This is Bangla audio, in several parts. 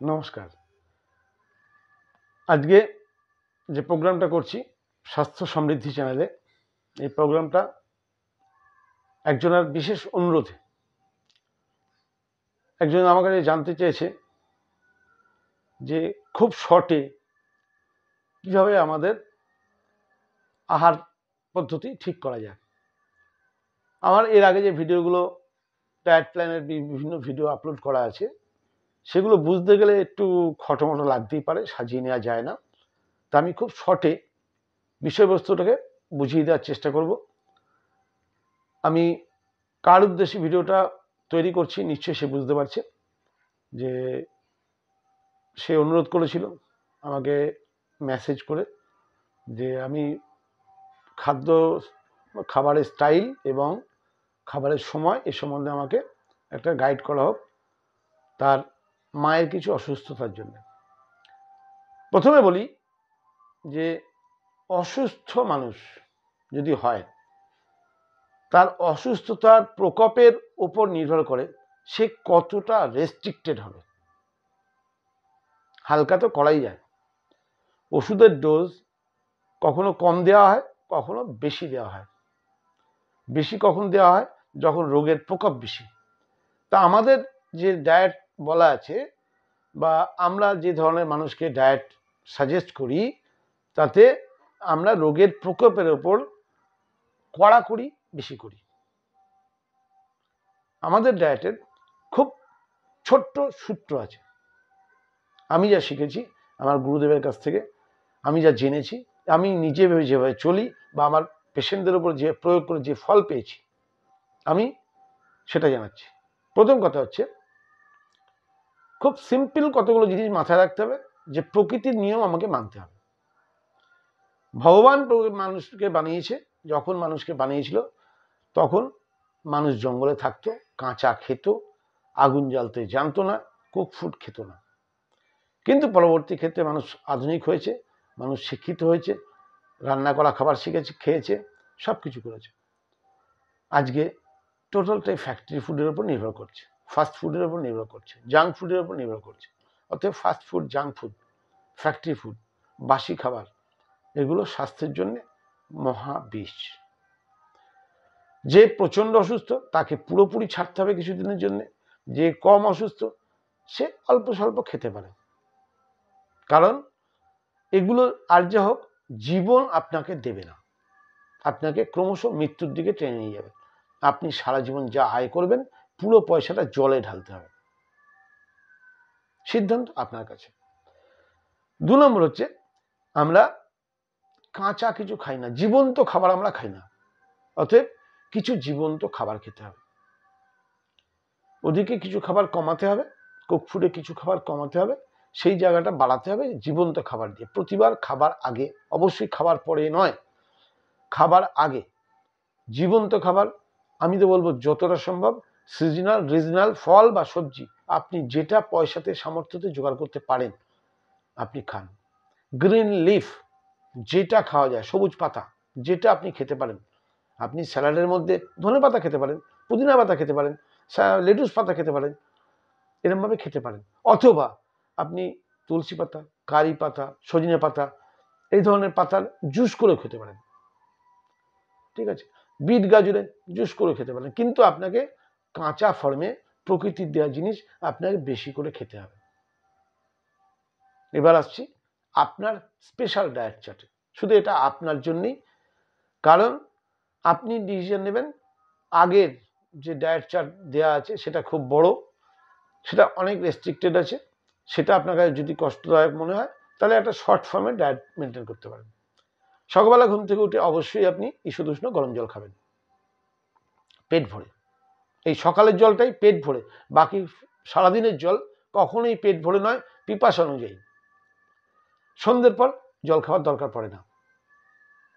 নমস্কার। আজকে যে প্রোগ্রামটা করছি স্বাস্থ্য সমৃদ্ধি চ্যানেলে, এই প্রোগ্রামটা একজনের বিশেষ অনুরোধে একজন আমার কাছে জানতে চেয়েছে যে খুব শর্টে কীভাবে আমাদের আহার পদ্ধতি ঠিক করা যায়। আমার এর আগে যে ভিডিওগুলো ডায়েট প্ল্যানের বিভিন্ন ভিডিও আপলোড করা আছে, সেগুলো বুঝতে গেলে একটু খটোমটো লাগতেই পারে, সাজিয়ে নেওয়া যায় না। তা আমি খুব শর্টে বিষয়বস্তুটাকে বুঝিয়ে দেওয়ার চেষ্টা করব। আমি কার উদ্দেশ্যে ভিডিওটা তৈরি করছি নিশ্চয়ই সে বুঝতে পারছে যে সে অনুরোধ করেছিল আমাকে মেসেজ করে যে আমি খাবারের স্টাইল এবং খাবারের সময় এ সম্বন্ধে আমাকে একটা গাইড করা হোক তার মায়ের কিছু অসুস্থতার জন্য। প্রথমে বলি যে অসুস্থ মানুষ যদি হয়, তার অসুস্থতার প্রকোপের উপর নির্ভর করে সে কতটা রেস্ট্রিক্টেড হবে। হালকা তো করাই যায়, ওষুধের ডোজ কখনো কম দেওয়া হয়, কখনো বেশি দেওয়া হয়। বেশি কখন দেওয়া হয়? যখন রোগের প্রকোপ বেশি। তা আমাদের যে ডায়েট বলা আছে বা আমরা যে ধরনের মানুষকে ডায়েট সাজেস্ট করি, তাতে আমরা রোগের প্রকোপের ওপর কড়াকড়ি বেশি করি। আমাদের ডায়েটের খুব ছোট্ট সূত্র আছে। আমি যা শিখেছি আমার গুরুদেবের কাছ থেকে, আমি যা জেনেছি, আমি নিজে যেভাবে চলি বা আমার পেশেন্টদের উপর যে প্রয়োগ করে যে ফল পেয়েছি, আমি সেটা জানাচ্ছি। প্রথম কথা হচ্ছে, খুব সিম্পল কতগুলো জিনিস মাথায় রাখতে হবে যে প্রকৃতির নিয়ম আমাকে মানতে হবে। ভগবান মানুষকে বানিয়েছে, যখন মানুষকে বানিয়েছিল তখন মানুষ জঙ্গলে থাকতো, কাঁচা খেত, আগুন জ্বালতে জানতো না, কুক ফুড খেত না। কিন্তু পরবর্তী ক্ষেত্রে মানুষ আধুনিক হয়েছে, মানুষ শিক্ষিত হয়েছে, রান্না করা খাবার শিখেছে, খেয়েছে, সব কিছু করেছে। আজকে টোটালটাই ফ্যাক্টরি ফুডের উপর নির্ভর করছে, ফাস্ট ফুডের উপর নির্ভর করছে, জাঙ্ক ফুডের উপর নির্ভর করছে। অতএব fast food, junk food, factory food, বাসি খাবার, এগুলো স্বাস্থ্যের জন্য মহাবিষ। যে প্রচণ্ড অসুস্থ তাকে পুরোপুরি ছাড়তে হবে কিছুদিনের জন্য। যে কম অসুস্থ সে অল্প স্বল্প খেতে পারে, কারণ এগুলো আর যা হোক জীবন আপনাকে দেবে না, আপনাকে ক্রমশ মৃত্যুর দিকে টেনে নিয়ে যাবে। আপনি সারা জীবন যা আয় করবেন পুরো পয়সাটা জলে ঢালতে হবে। সিদ্ধান্ত আপনার কাছে। 2 নম্বর হচ্ছে, আমরা কাঁচা কিছু খাই না, জীবন্ত খাবার আমরা খাই না। অতএব কিছু জীবন্ত খাবার খেতে হবে। ওদিকে কিছু খাবার কমাতে হবে, কুক ফুডে কিছু খাবার কমাতে হবে, সেই জায়গাটা বাড়াতে হবে জীবন্ত খাবার দিয়ে। প্রতিবার খাবার আগে, অবশ্যই খাবার পরে নয়, খাবার আগে জীবন্ত খাবার। আমি তো বলবো যতটা সম্ভব সিজনাল রিজনাল ফল বা সবজি আপনি যেটা পয়সাতে সামর্থ্যতে জোগাড় করতে পারেন আপনি খান। গ্রিন লিফ যেটা খাওয়া যায়, সবুজ পাতা যেটা আপনি খেতে পারেন, আপনি স্যালাডের মধ্যে ধনে পাতা খেতে পারেন, পুদিনা পাতা খেতে পারেন, লেটুস পাতা খেতে পারেন, এরমভাবে খেতে পারেন। অথবা আপনি তুলসী পাতা, কারি পাতা, সজনে পাতা, এই ধরনের পাতার জুস করে খেতে পারেন। ঠিক আছে, বিট গাজরের জুস করে খেতে পারেন, কিন্তু আপনাকে কাঁচা ফর্মে প্রকৃতির দেওয়া জিনিস আপনাকে বেশি করে খেতে হবে। এবার আসছি আপনার স্পেশাল ডায়েট চার্টে। শুধু এটা আপনার জন্যই, কারণ আপনি ডিসিশন নেবেন। আগের যে ডায়েট চার্ট দেওয়া আছে সেটা খুব বড়, সেটা অনেক রেস্ট্রিক্টেড আছে, সেটা আপনার কাছে যদি কষ্টদায়ক মনে হয় তাহলে একটা শর্ট ফর্মে ডায়েট মেনটেন করতে পারেন। সকালবেলা ঘুম থেকে উঠে অবশ্যই আপনি ঈষৎ উষ্ণ গরম জল খাবেন পেট ভরে। এই সকালের জলটাই পেট ভরে, বাকি সারাদিনের জল কখনোই পেট ভরে নয়, পিপাসা অনুযায়ী। সন্ধ্যের পর জল খাওয়ার দরকার পড়ে না,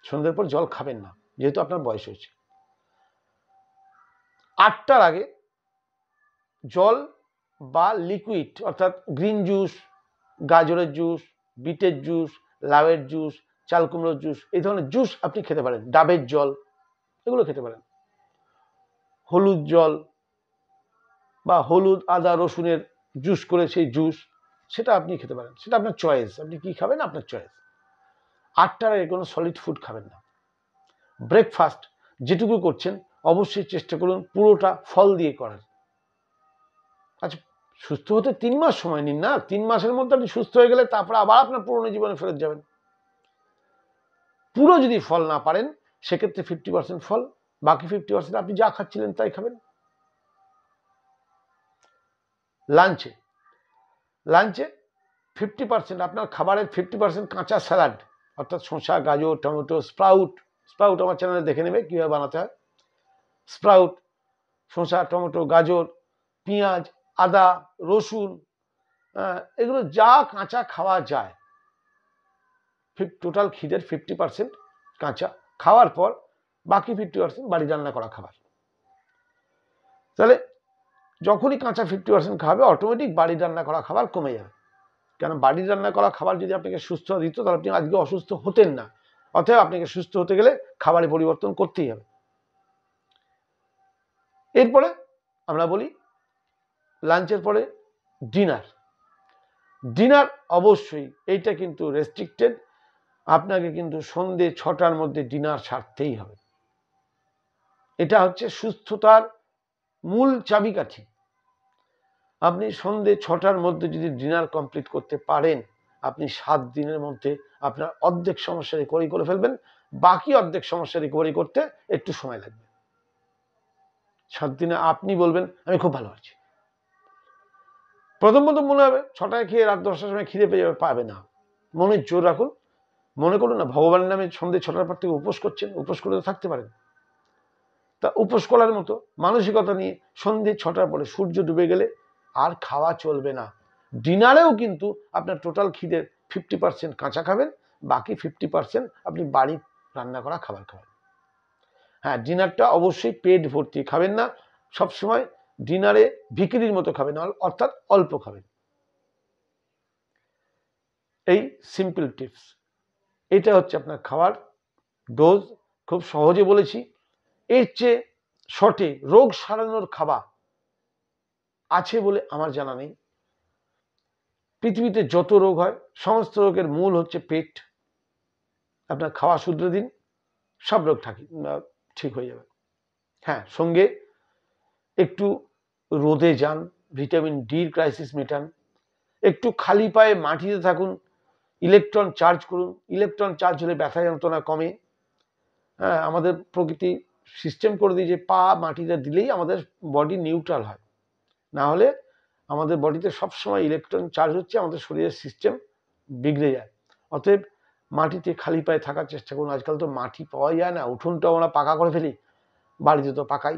সন্ধ্যের পর জল খাবেন না যেহেতু আপনার বয়স হয়েছে। 8টার আগে জল বা লিকুইড অর্থাৎ গ্রিন জুস, গাজরের জুস, বিটের জুস, লাউয়ের জুস, চাল কুমড়োর জুস, এই ধরনের জুস আপনি খেতে পারেন। ডাবের জল, এগুলো খেতে পারেন। হলুদ জল বা হলুদ আদা রসুনের জুস করে সেই জুস, সেটা আপনি খেতে পারেন, সেটা আপনার চয়েস, আপনি কি খাবেন আপনার চয়েস। 8টার আগে কোনো সলিড ফুড খাবেন না। ব্রেকফাস্ট যেটুকু করছেন অবশ্যই চেষ্টা করুন পুরোটা ফল দিয়ে করার। আচ্ছা, সুস্থ হতে 3 মাস সময় নিন না, 3 মাসের মধ্যে আপনি সুস্থ হয়ে গেলে তারপরে আবার আপনার পুরনো জীবনে ফেরত যাবেন। পুরো যদি ফল না পারেন সেক্ষেত্রে 50% ফল, বাকি 50% আপনি যা খাচ্ছিলেন তাই খাবেন। লাঞ্চে 50% আপনার খাবারের 50% কাঁচা স্যালাড, অর্থাৎ শসা, গাজর, টমেটো, স্প্রাউট আমার চ্যানেলে দেখে নেবে কীভাবে বানাতে হয়। স্প্রাউট, শসা, টমেটো, গাজর, পেঁয়াজ, আদা, রসুন, এগুলো যা কাঁচা খাওয়া যায়, টোটাল খিদের 50% কাঁচা খাওয়ার পর বাকি 50% বাড়ি রান্না করা খাবার। তাহলে যখনই কাঁচা 50% খাবে অটোমেটিক বাড়ি রান্না করা খাবার কমে যাবে। কেন, বাড়ির রান্না করা খাবার যদি আপনাকে সুস্থ দিত তাহলে আপনি আজকে অসুস্থ হতেন না। অতএব আপনাকে সুস্থ হতে গেলে খাবারে পরিবর্তন করতেই হবে। এরপরে আমরা বলি লাঞ্চের পরে ডিনার অবশ্যই এইটা কিন্তু রেস্ট্রিক্টেড, আপনাকে কিন্তু সন্ধে 6টার মধ্যে ডিনার সারতেই হবে। এটা হচ্ছে সুস্থতার মূল চাবিকাঠি। আপনি সন্ধে 6টার মধ্যে যদি ডিনার কমপ্লিট করতে পারেন, আপনি 7 দিনের মধ্যে আপনার অর্ধেক সমস্যা রিকভারি করে ফেলবেন। বাকি অর্ধেক সমস্যা রিকভারি করতে একটু সময় লাগবে। 7 দিনে আপনি বলবেন আমি খুব ভালো আছি। প্রথম মনে হবে 6টায় খেয়ে রাত 10টার সময় খিদে পেয়ে যাবে, পাবে না। মনের জোর রাখুন, মনে করুন না ভগবানের নামে সন্ধে 6টার পর থেকে উপোস করছেন, উপোস করে থাকতে পারেন। তা উপোস করার মতো মানসিকতা নিয়ে সন্ধে 6টার পরে সূর্য ডুবে গেলে আর খাওয়া চলবে না। ডিনারেও কিন্তু আপনার টোটাল খিদের 50% কাঁচা খাবেন, বাকি 50% আপনি বাড়ির রান্না করা খাবার খাবেন। হ্যাঁ, ডিনারটা অবশ্যই পেট ভর্তি খাবেন না, সবসময় ডিনারে ভিখিরির মতো খাবেন, অর্থাৎ অল্প খাবেন। এই সিম্পল টিপস, এটা হচ্ছে আপনার খাওয়ার ডোজ। খুব সহজে বলেছি। এর চেয়ে শর্টে রোগ সারানোর খাবার আছে বলে আমার জানা নেই। পৃথিবীতে যত রোগ হয় সমস্ত রোগের মূল হচ্ছে পেট। আপনার খাওয়া শুধরে দিন, সব রোগ ঠিক হয়ে যাবে। হ্যাঁ, সঙ্গে একটু রোদে যান, ভিটামিন ডির ক্রাইসিস মেটান, একটু খালি পায়ে মাটিতে থাকুন, ইলেকট্রন চার্জ করুন। ইলেকট্রন চার্জ হলে ব্যথা যন্ত্রণা কমে। হ্যাঁ, আমাদের প্রকৃতি সিস্টেম করে দিয়ে যে পা মাটিতে দিলেই আমাদের বডি নিউট্রাল হয়, না হলে আমাদের বডিতে সবসময় ইলেকট্রন চার্জ হচ্ছে, আমাদের শরীরের সিস্টেম বিগড়ে যায়। অতএব মাটিতে খালি পায়ে থাকার চেষ্টা করুন। আজকাল তো মাটি পাওয়া যায় না, উঠোনটা আমরা পাকা করে ফেলি, বাড়িতে তো পাকাই।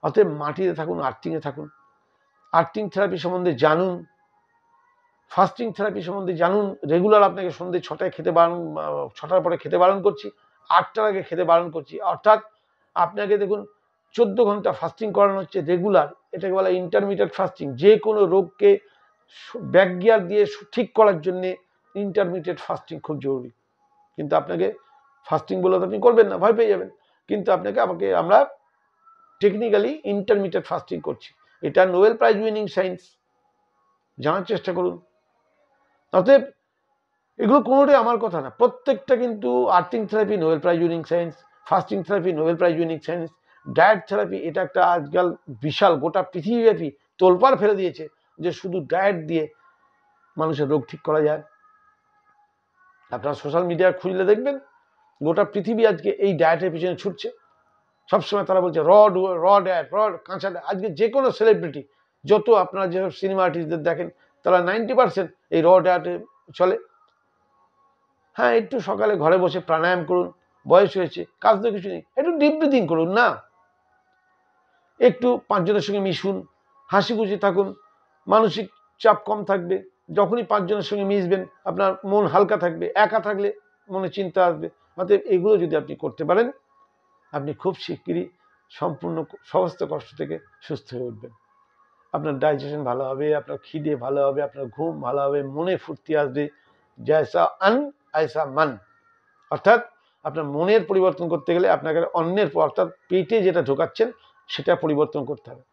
অতএব মাটিতে থাকুন, আর্থিংয়ে থাকুন। আর্থিং থেরাপি সম্বন্ধে জানুন, ফাস্টিং থেরাপি সম্বন্ধে জানুন। রেগুলার আপনাকে সন্ধ্যে 6টায় খেতে বারণ, 6টার পরে খেতে বারণ করছি, 8টার আগে খেতে বারণ করছি। অর্থাৎ আপনাকে দেখুন 14 ঘন্টা ফাস্টিং করানো হচ্ছে রেগুলার। এটাকে বলা ইন্টারমিডিয়েট ফাস্টিং। যে কোনো রোগকে ব্যাকগিয়ার দিয়ে ঠিক করার জন্য ইন্টারমিডিয়েট ফাস্টিং খুব জরুরি। কিন্তু আপনাকে ফাস্টিং বলে তো আপনি করবেন না, ভয় পেয়ে যাবেন। কিন্তু আমরা টেকনিক্যালি ইন্টারমিডিয়েট ফাস্টিং করছি। এটা নোবেল প্রাইজ উইনিং সায়েন্স, জানার চেষ্টা করুন। অতএব এগুলো কোনোটাই আমার কথা না, প্রত্যেকটা কিন্তু earthing therapy Nobel prize winning science, fasting therapy Nobel prize winning science, diet therapy এটা একটা আজকাল বিশাল গোটা পৃথিবীব্যাপী তোলপাড় ফেলে দিয়েছে যে শুধু ডায়েট দিয়ে মানুষের রোগ ঠিক করা যায়। আপনারা সোশ্যাল মিডিয়া খুঁজলে দেখবেন গোটা পৃথিবী আজকে এই ডায়েটের পিছনে ছুটছে। সবসময় তারা বলছে র ডায়েট, কাঁচা ডায়েট। আজকে যে কোনো সেলিব্রিটি, যত আপনারা যেসব সিনেমা আর্টিস্টদের দেখেন, তারা 90% এই র ডায়েটে চলে। হ্যাঁ, একটু সকালে ঘরে বসে প্রাণায়াম করুন, বয়স হয়েছে, কাজ তো কিছু নেই, একটু ডিপ ব্রিথিং করুন না, একটু 5 জনের সঙ্গে মিশুন, হাসি খুশি থাকুন, মানসিক চাপ কম থাকবে। যখনই 5 জনের সঙ্গে মিশবেন আপনার মন হালকা থাকবে। একা থাকলে মনে চিন্তা আসবে। অতএব এগুলো যদি আপনি করতে পারেন, আপনি খুব শিগগিরই সম্পূর্ণ সমস্ত কষ্ট থেকে সুস্থ হয়ে উঠবেন। আপনার ডাইজেশন ভালো হবে, আপনার খিদে ভালো হবে, আপনার ঘুম ভালো হবে, মনে ফুর্তি আসবে। জয়সা আন আয়সা মান, অর্থাৎ আপনার মনের পরিবর্তন করতে গেলে আপনাকে অন্যের, অর্থাৎ পেটে যেটা ঢোকাচ্ছেন সেটা পরিবর্তন করতে হবে।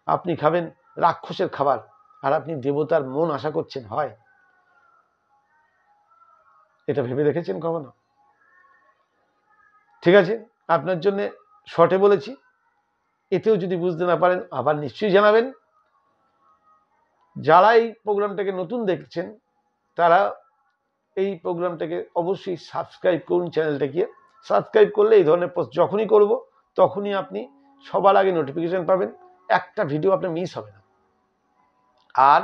আপনি খাবেন রাক্ষসের খাবার, আর আপনি দেবতার মন আশা করছেন হয়? এটা ভেবে দেখেছেন কখনো? ঠিক আছে, আপনার জন্য শর্টে বলেছি, এতেও যদি বুঝতে না পারেন আবার নিশ্চয়ই জানাবেন। যারা এই প্রোগ্রামটাকে নতুন দেখছেন তারা এই প্রোগ্রামটাকে অবশ্যই সাবস্ক্রাইব করুন। চ্যানেলটাকে সাবস্ক্রাইব করলে এই ধরনের পোস্ট যখনই করব তখনই আপনি সবার আগে নোটিফিকেশন পাবেন, একটা ভিডিও আপনার মিস হবে না। আর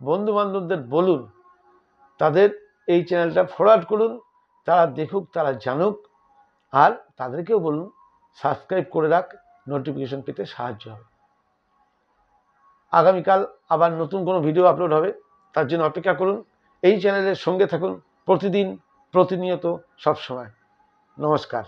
বন্ধু বান্ধবদের বলুন, তাদের এই চ্যানেলটা ফরওয়ার্ড করুন, তারা দেখুক, তারা জানুক। আর তাদেরকেও বলুন সাবস্ক্রাইব করে রাখ, নোটিফিকেশন পেতে সাহায্য হবে। আগামীকাল আবার নতুন কোনো ভিডিও আপলোড হবে, তার জন্য অপেক্ষা করুন। এই চ্যানেলের সঙ্গে থাকুন প্রতিদিন, প্রতিনিয়ত, সবসময়। নমস্কার।